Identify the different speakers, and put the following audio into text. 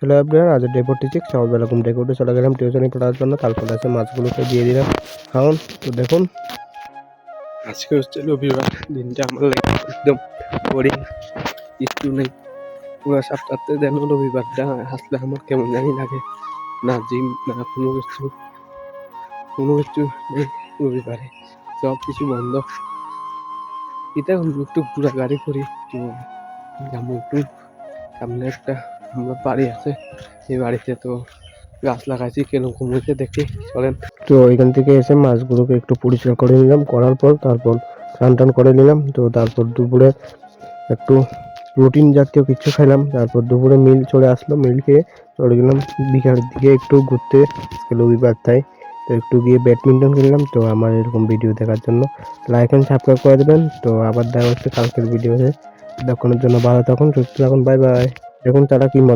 Speaker 1: Hello everyone, আজ day 46 সকালবেলা ঘুম থেকে উঠে চলে গেলাম টিউশনি পড়ার জন্য। তারপরে এসে মাছগুলোকে দিয়ে দিলাম খাওন। তো দেখুন, আজকে হচ্ছে রবিবার, দিনটা আমার লাগে একদম বোরিং, কিছু নেই। পুরো সপ্তাহতে যেন রবিবারটা আসলে আমার কেমন জানি লাগে, না জিম না কোনো কিছু নেই রবিবারে, সব কিছু বন্ধ। এটা একটু ঘোরাঘুরি করি, তো যেমন একটু সামনে একটা আমরা বাড়ি আছে, এই বাড়িতে তো গাছ লাগাইছি, কিরকম হয়েছে দেখি চলেন। তো এখান থেকে এসে মাছগুলোকে একটু পরিষ্কার করে নিলাম, করার পর তারপর স্নান টান করে নিলাম। তো তারপর দুপুরে একটু প্রোটিন জাতীয় কিছু খেলাম। তারপর দুপুরে মিল চলে আসলো, মিল খেয়ে চলে গেলাম বিকালের দিকে একটু ঘুরতে। রবিবার তাই তো একটু গিয়ে ব্যাডমিন্টন খেললাম। তো আমার এরকম ভিডিও দেখার জন্য লাইক এন্ড সাবস্ক্রাইব করে দেবেন। তো আবার দেখা হচ্ছে কালকের ভিডিওতে। ততক্ষণের জন্য ভালো থাকুন, সুস্থ থাকুন, বাই বাই। দেখুন তারা কি মজা।